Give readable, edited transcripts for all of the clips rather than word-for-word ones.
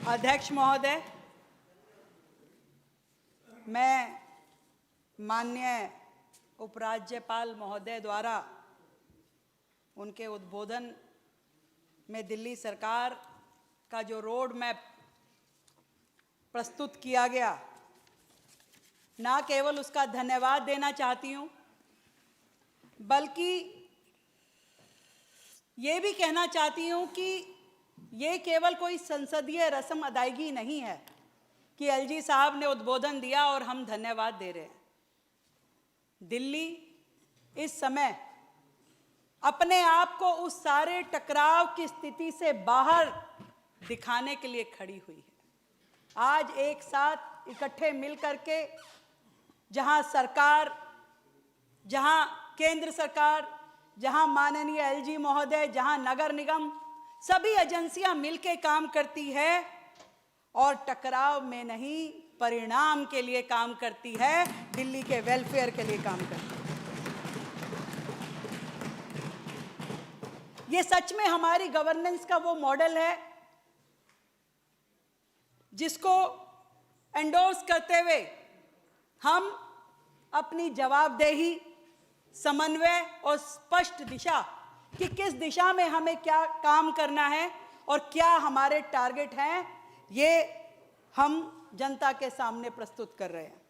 अध्यक्ष महोदय, मैं माननीय उपराज्यपाल महोदय द्वारा उनके उद्बोधन में दिल्ली सरकार का जो रोड मैप प्रस्तुत किया गया, ना केवल उसका धन्यवाद देना चाहती हूँ, बल्कि ये भी कहना चाहती हूँ कि ये केवल कोई संसदीय रस्म अदायगी नहीं है कि एलजी साहब ने उद्बोधन दिया और हम धन्यवाद दे रहे हैं। दिल्ली इस समय अपने आप को उस सारे टकराव की स्थिति से बाहर दिखाने के लिए खड़ी हुई है। आज एक साथ इकट्ठे मिल करके जहां सरकार, जहां केंद्र सरकार, जहां माननीय एलजी महोदय, जहां नगर निगम, सभी एजेंसियां मिलकर काम करती है और टकराव में नहीं, परिणाम के लिए काम करती है, दिल्ली के वेलफेयर के लिए काम करती है। ये सच में हमारी गवर्नेंस का वो मॉडल है जिसको एंडोर्स करते हुए हम अपनी जवाबदेही, समन्वय और स्पष्ट दिशा कि किस दिशा में हमें क्या काम करना है और क्या हमारे टारगेट हैं, ये हम जनता के सामने प्रस्तुत कर रहे हैं।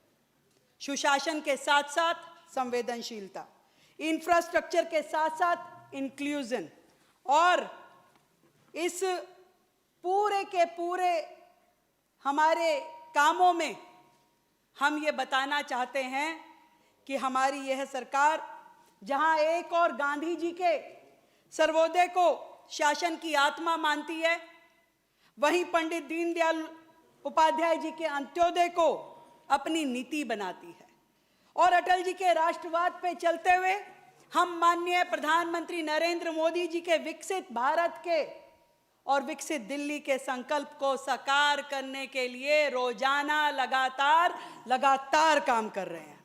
सुशासन के साथ साथ संवेदनशीलता, इंफ्रास्ट्रक्चर के साथ साथ इंक्लूजन, और इस पूरे के पूरे हमारे कामों में हम ये बताना चाहते हैं कि हमारी यह सरकार जहां एक और गांधी जी के सर्वोदय को शासन की आत्मा मानती है, वहीं पंडित दीनदयाल उपाध्याय जी के अंत्योदय को अपनी नीति बनाती है। और अटल जी के राष्ट्रवाद पे चलते हुए हम माननीय प्रधानमंत्री नरेंद्र मोदी जी के विकसित भारत के और विकसित दिल्ली के संकल्प को साकार करने के लिए रोजाना लगातार काम कर रहे हैं।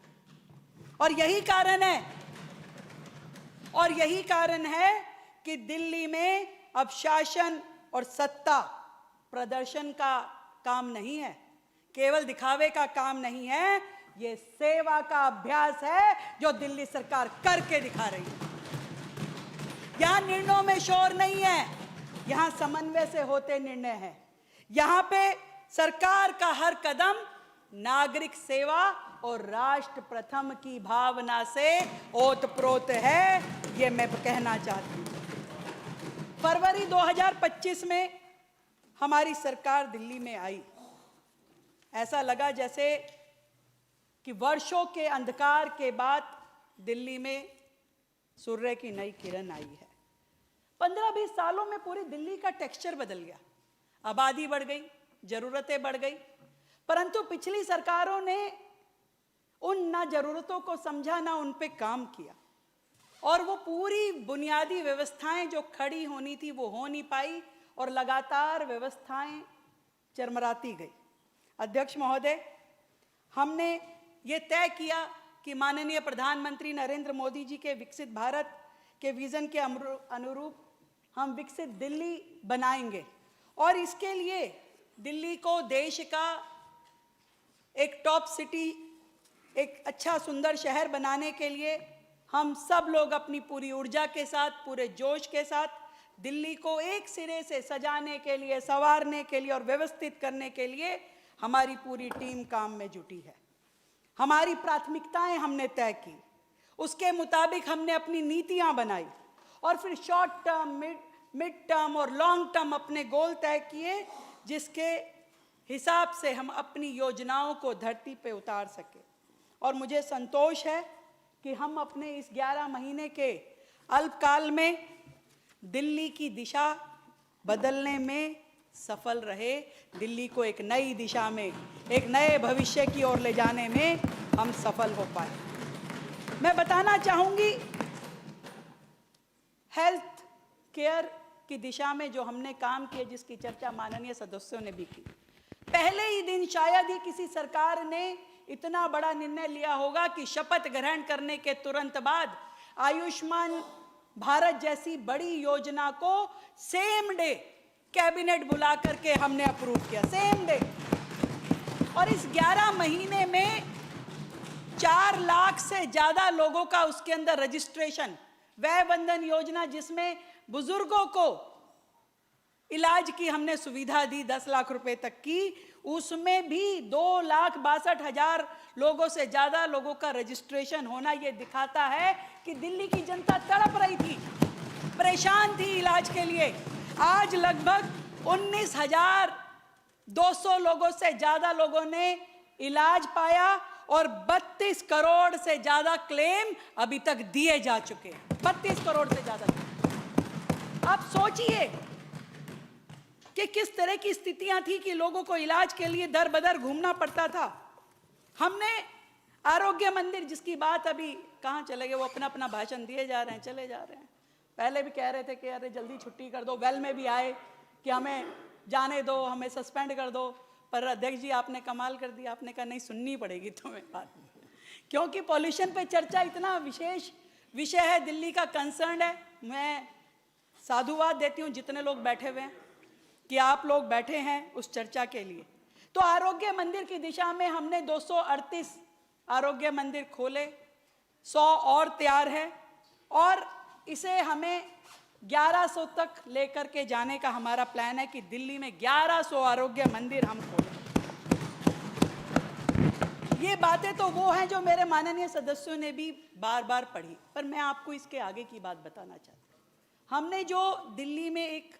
और यही कारण है कि दिल्ली में अब शासन और सत्ता प्रदर्शन का काम नहीं है, केवल दिखावे का काम नहीं है, ये सेवा का अभ्यास है जो दिल्ली सरकार करके दिखा रही है। यहां निर्णयों में शोर नहीं है, यहां समन्वय से होते निर्णय हैं। यहां पे सरकार का हर कदम नागरिक सेवा और राष्ट्र प्रथम की भावना से ओतप्रोत है, ये मैं कहना चाहती हूं। फरवरी 2025 में हमारी सरकार दिल्ली में आई, ऐसा लगा जैसे कि वर्षों के अंधकार के बाद दिल्ली में सूर्य की नई किरण आई है। 15-20 सालों में पूरी दिल्ली का टेक्सचर बदल गया, आबादी बढ़ गई, जरूरतें बढ़ गई, परंतु पिछली सरकारों ने उन ना जरूरतों को समझा, ना उन पे काम किया, और वो पूरी बुनियादी व्यवस्थाएं जो खड़ी होनी थी वो हो नहीं पाई और लगातार व्यवस्थाएं चरमराती गई। अध्यक्ष महोदय, हमने ये तय किया कि माननीय प्रधानमंत्री नरेंद्र मोदी जी के विकसित भारत के विजन के अनुरूप हम विकसित दिल्ली बनाएंगे, और इसके लिए दिल्ली को देश का एक टॉप सिटी, एक अच्छा सुंदर शहर बनाने के लिए हम सब लोग अपनी पूरी ऊर्जा के साथ, पूरे जोश के साथ दिल्ली को एक सिरे से सजाने के लिए, संवारने के लिए और व्यवस्थित करने के लिए हमारी पूरी टीम काम में जुटी है। हमारी प्राथमिकताएं हमने तय की, उसके मुताबिक हमने अपनी नीतियां बनाई, और फिर शॉर्ट टर्म, मिड टर्म और लॉन्ग टर्म अपने गोल तय किए, जिसके हिसाब से हम अपनी योजनाओं को धरती पे उतार सके। और मुझे संतोष है कि हम अपने इस 11 महीने के अल्पकाल में दिल्ली की दिशा बदलने में सफल रहे, दिल्ली को एक नई दिशा में, एक नए भविष्य की ओर ले जाने में हम सफल हो पाए। मैं बताना चाहूंगी, हेल्थ केयर की दिशा में जो हमने काम किया, जिसकी चर्चा माननीय सदस्यों ने भी की, पहले ही दिन शायद ही किसी सरकार ने इतना बड़ा निर्णय लिया होगा कि शपथ ग्रहण करने के तुरंत बाद आयुष्मान भारत जैसी बड़ी योजना को सेम डे कैबिनेट बुला करके हमने अप्रूव किया सेम डे। और इस 11 महीने में 4 लाख से ज्यादा लोगों का उसके अंदर रजिस्ट्रेशन। वय वंदन योजना जिसमें बुजुर्गों को इलाज की हमने सुविधा दी 10 लाख रुपए तक की, उसमें भी 2,62,000 लोगों से ज्यादा लोगों का रजिस्ट्रेशन होना ये दिखाता है कि दिल्ली की जनता तड़प रही थी, परेशान थी इलाज के लिए। आज लगभग 19,200 लोगों से ज्यादा लोगों ने इलाज पाया और 32 करोड़ से ज्यादा क्लेम अभी तक दिए जा चुके हैं। 32 करोड़ से ज्यादा। आप सोचिए कि किस तरह की स्थितियां थी कि लोगों को इलाज के लिए दर बदर घूमना पड़ता था। हमने आरोग्य मंदिर, जिसकी बात अभी कहां चले गए, वो अपना अपना भाषण दिए जा रहे हैं, चले जा रहे हैं। पहले भी कह रहे थे कि अरे जल्दी छुट्टी कर दो, वेल में भी आए कि हमें जाने दो, हमें सस्पेंड कर दो, पर अध्यक्ष जी आपने कमाल कर दिया, आपने कहा नहीं सुननी पड़ेगी तुम्हें बात, क्योंकि पॉल्यूशन पे चर्चा इतना विशेष विषय है, दिल्ली का कंसर्न है। मैं साधुवाद देती हूँ जितने लोग बैठे हुए हैं कि आप लोग बैठे हैं उस चर्चा के लिए। तो आरोग्य मंदिर की दिशा में हमने 238 आरोग्य मंदिर खोले, 100 और तैयार है और इसे हमें 1100 तक लेकर के जाने का हमारा प्लान है कि दिल्ली में 1100 आरोग्य मंदिर हम खोलें। ये बातें तो वो हैं जो मेरे माननीय सदस्यों ने भी बार बार पढ़ी, पर मैं आपको इसके आगे की बात बताना चाहती हूँ। हमने जो दिल्ली में एक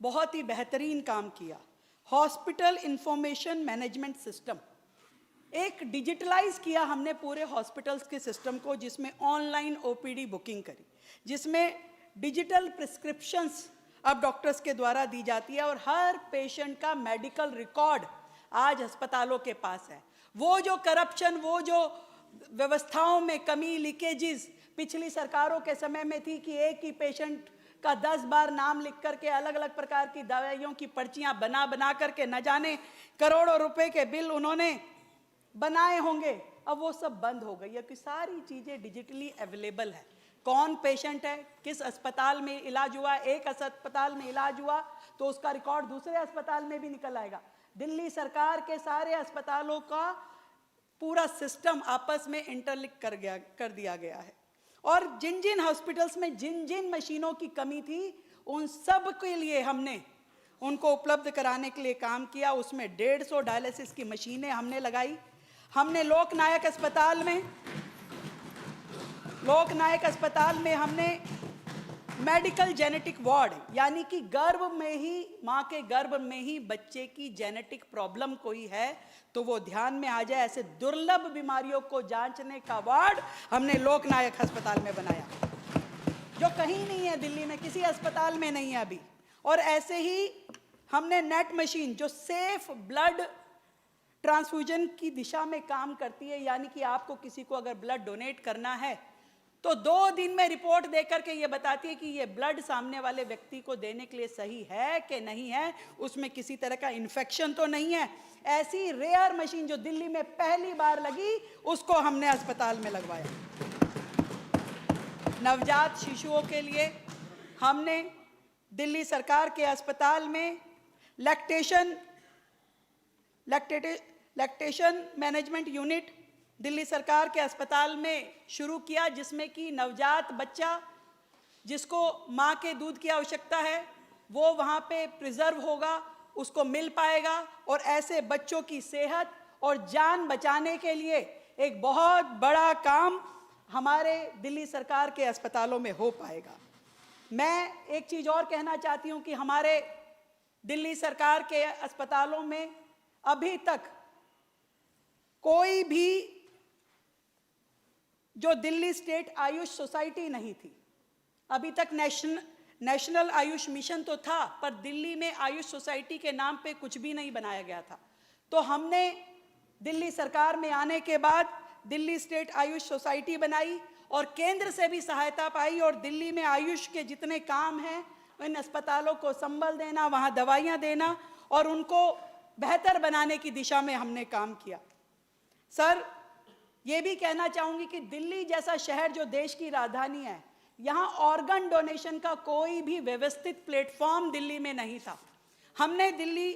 बहुत ही बेहतरीन काम किया, हॉस्पिटल इंफॉर्मेशन मैनेजमेंट सिस्टम, एक डिजिटलाइज किया हमने पूरे हॉस्पिटल्स के सिस्टम को, जिसमें ऑनलाइन ओपीडी बुकिंग करी, जिसमें डिजिटल प्रिस्क्रिप्शंस अब डॉक्टर्स के द्वारा दी जाती है और हर पेशेंट का मेडिकल रिकॉर्ड आज अस्पतालों के पास है। वो जो करप्शन, वो जो व्यवस्थाओं में कमी, लीकेजेस पिछली सरकारों के समय में थी कि एक ही पेशेंट का 10 बार नाम लिख करके अलग अलग प्रकार की दवाइयों की पर्चियां बना बना करके न जाने करोड़ों रुपए के बिल उन्होंने बनाए होंगे, अब वो सब बंद हो गई है कि सारी चीजें डिजिटली अवेलेबल है। कौन पेशेंट है, किस अस्पताल में इलाज हुआ, एक अस्पताल में इलाज हुआ तो उसका रिकॉर्ड दूसरे अस्पताल में भी निकल आएगा। दिल्ली सरकार के सारे अस्पतालों का पूरा सिस्टम आपस में इंटरलिंक कर दिया गया है और जिन जिन हॉस्पिटल्स में जिन जिन मशीनों की कमी थी उन सब के लिए हमने उनको उपलब्ध कराने के लिए काम किया। उसमें 150 डायलिसिस की मशीनें हमने लगाई। हमने लोकनायक अस्पताल में हमने मेडिकल जेनेटिक वार्ड, यानी कि गर्भ में ही, माँ के गर्भ में ही बच्चे की जेनेटिक प्रॉब्लम कोई है तो वो ध्यान में आ जाए, ऐसे दुर्लभ बीमारियों को जांचने का वार्ड हमने लोकनायक अस्पताल में बनाया, जो कहीं नहीं है दिल्ली में, किसी अस्पताल में नहीं है अभी। और ऐसे ही हमने नेट मशीन जो सेफ ब्लड ट्रांसफ्यूजन की दिशा में काम करती है, यानी कि आपको किसी को अगर ब्लड डोनेट करना है तो 2 दिन में रिपोर्ट देकर के ये बताती है कि ये ब्लड सामने वाले व्यक्ति को देने के लिए सही है कि नहीं है, उसमें किसी तरह का इन्फेक्शन तो नहीं है। ऐसी रेयर मशीन जो दिल्ली में पहली बार लगी, उसको हमने अस्पताल में लगवाया। नवजात शिशुओं के लिए हमने दिल्ली सरकार के अस्पताल में लैक्टेशन मैनेजमेंट यूनिट दिल्ली सरकार के अस्पताल में शुरू किया, जिसमें कि नवजात बच्चा जिसको माँ के दूध की आवश्यकता है वो वहाँ पे प्रिजर्व होगा, उसको मिल पाएगा और ऐसे बच्चों की सेहत और जान बचाने के लिए एक बहुत बड़ा काम हमारे दिल्ली सरकार के अस्पतालों में हो पाएगा। मैं एक चीज़ और कहना चाहती हूँ कि हमारे दिल्ली सरकार के अस्पतालों में अभी तक कोई भी जो दिल्ली स्टेट आयुष सोसाइटी नहीं थी। अभी तक नेशनल आयुष मिशन तो था, पर दिल्ली में आयुष सोसाइटी के नाम पे कुछ भी नहीं बनाया गया था। तो हमने दिल्ली सरकार में आने के बाद दिल्ली स्टेट आयुष सोसाइटी बनाई और केंद्र से भी सहायता पाई और दिल्ली में आयुष के जितने काम हैं, इन अस्पतालों को संबल देना, वहाँ दवाइयाँ देना और उनको बेहतर बनाने की दिशा में हमने काम किया। सर, ये भी कहना चाहूँगी कि दिल्ली जैसा शहर जो देश की राजधानी है, यहाँ ऑर्गन डोनेशन का कोई भी व्यवस्थित प्लेटफॉर्म दिल्ली में नहीं था। हमने दिल्ली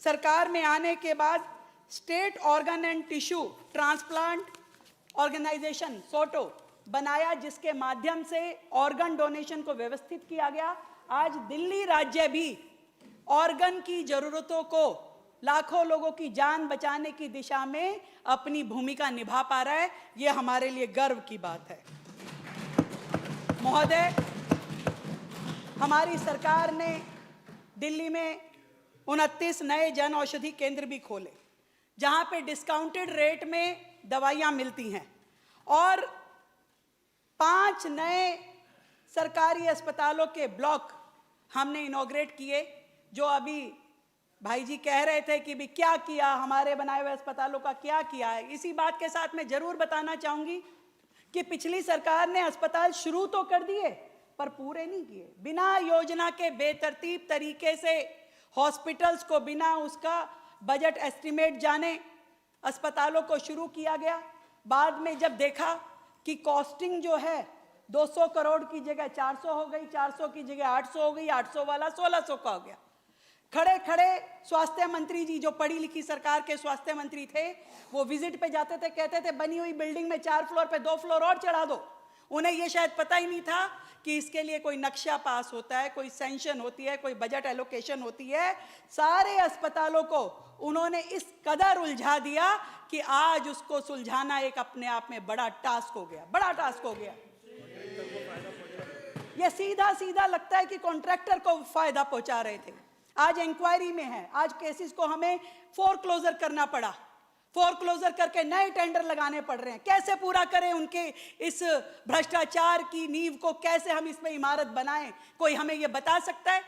सरकार में आने के बाद state organ and tissue transplant organisation SOTTO बनाया, जिसके माध्यम से ऑर्गन डोनेशन को व्यवस्थित किया गया। आज दिल्ली राज्य भी ऑर्गन की जरूरतों को, लाखों लोगों की जान बचाने की दिशा में अपनी भूमिका निभा पा रहा है। ये हमारे लिए गर्व की बात है। महोदय, हमारी सरकार ने दिल्ली में 29 नए जन औषधि केंद्र भी खोले, जहां पे डिस्काउंटेड रेट में दवाइयां मिलती हैं, और 5 नए सरकारी अस्पतालों के ब्लॉक हमने इनॉग्रेट किए। जो अभी भाई जी कह रहे थे कि भी क्या किया, हमारे बनाए हुए अस्पतालों का क्या किया है, इसी बात के साथ मैं जरूर बताना चाहूंगी कि पिछली सरकार ने अस्पताल शुरू तो कर दिए पर पूरे नहीं किए। बिना योजना के बेतरतीब तरीके से हॉस्पिटल्स को बिना उसका बजट एस्टिमेट जाने अस्पतालों को शुरू किया गया। बाद में जब देखा कि कॉस्टिंग जो है 200 करोड़ की जगह 400 हो गई, 400 की जगह 800 हो गई, 800 वाला 1600 का हो गया। खड़े खड़े स्वास्थ्य मंत्री जी, जो पढ़ी लिखी सरकार के स्वास्थ्य मंत्री थे, वो विजिट पे जाते थे, कहते थे बनी हुई बिल्डिंग में 4 फ्लोर पे 2 फ्लोर और चढ़ा दो। उन्हें ये शायद पता ही नहीं था कि इसके लिए कोई नक्शा पास होता है, कोई सैंक्शन होती है, कोई बजट एलोकेशन होती है। सारे अस्पतालों को उन्होंने इस कदर उलझा दिया कि आज उसको सुलझाना एक अपने आप में बड़ा टास्क हो गया, बड़ा टास्क हो गया। ये सीधा सीधा लगता है कि कॉन्ट्रैक्टर को फायदा पहुंचा रहे थे। आज इंक्वायरी में है, आज केसेस को हमें फोरक्लोजर करना पड़ा, फोरक्लोजर करके नए टेंडर लगाने पड़ रहे हैं। कैसे पूरा करें उनके इस भ्रष्टाचार की नींव को, कैसे हम इसमें इमारत बनाएं? कोई हमें ये बता सकता है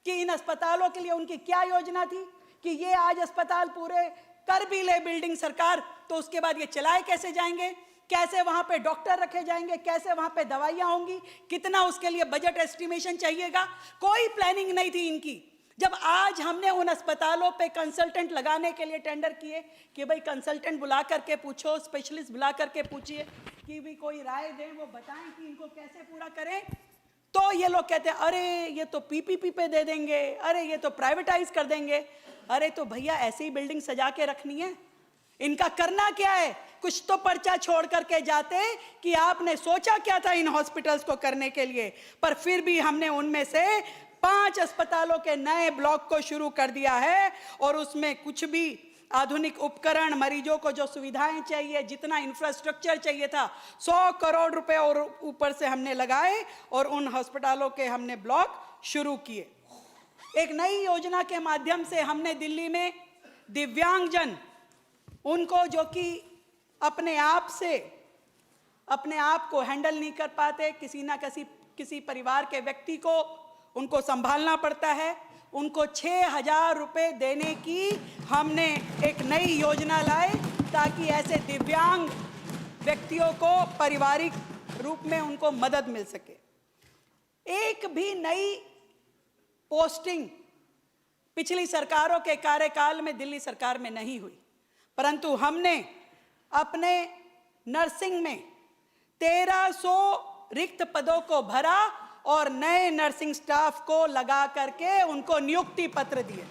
कि इन अस्पतालों के लिए उनकी क्या योजना थी कि ये आज अस्पताल पूरे कर भी ले बिल्डिंग सरकार, तो उसके बाद ये चलाए कैसे जाएंगे? कैसे वहां पे डॉक्टर रखे जाएंगे? कैसे वहां पे दवाइयां होंगी? कितना उसके लिए बजट एस्टिमेशन चाहिएगा? कोई प्लानिंग नहीं थी इनकी। जब आज हमने उन अस्पतालों पे कंसल्टेंट लगाने के लिए टेंडर किए कि भाई कंसल्टेंट बुला करके पूछो, स्पेशलिस्ट बुला करके पूछिए कि भी कोई राय दें, वो बताएं कि इनको कैसे पूरा करें, तो ये लोग कहते हैं अरे ये तो पीपीपी पे दे देंगे, अरे ये तो प्राइवेटाइज कर देंगे। अरे तो भैया ऐसे ही बिल्डिंग सजा के रखनी है? इनका करना क्या है? कुछ तो पर्चा छोड़ करके जाते कि आपने सोचा क्या था इन हॉस्पिटल्स को करने के लिए। पर फिर भी हमने उनमें से 5 अस्पतालों के नए ब्लॉक को शुरू कर दिया है, और उसमें कुछ भी आधुनिक उपकरण, मरीजों को जो सुविधाएं चाहिए, जितना इंफ्रास्ट्रक्चर चाहिए था, 100 करोड़ रुपए और ऊपर से हमने लगाए और उन अस्पतालों के हमने ब्लॉक शुरू किए। एक नई योजना के माध्यम से हमने दिल्ली में दिव्यांगजन, उनको जो कि अपने आप को हैंडल नहीं कर पाते, किसी परिवार के व्यक्ति को उनको संभालना पड़ता है, उनको 6,000 रुपए देने की हमने एक नई योजना लाए ताकि ऐसे दिव्यांग व्यक्तियों को पारिवारिक रूप में उनको मदद मिल सके। एक भी नई पोस्टिंग पिछली सरकारों के कार्यकाल में दिल्ली सरकार में नहीं हुई, परंतु हमने अपने नर्सिंग में 1300 रिक्त पदों को भरा और नए नर्सिंग स्टाफ को लगा करके उनको नियुक्ति पत्र दिए।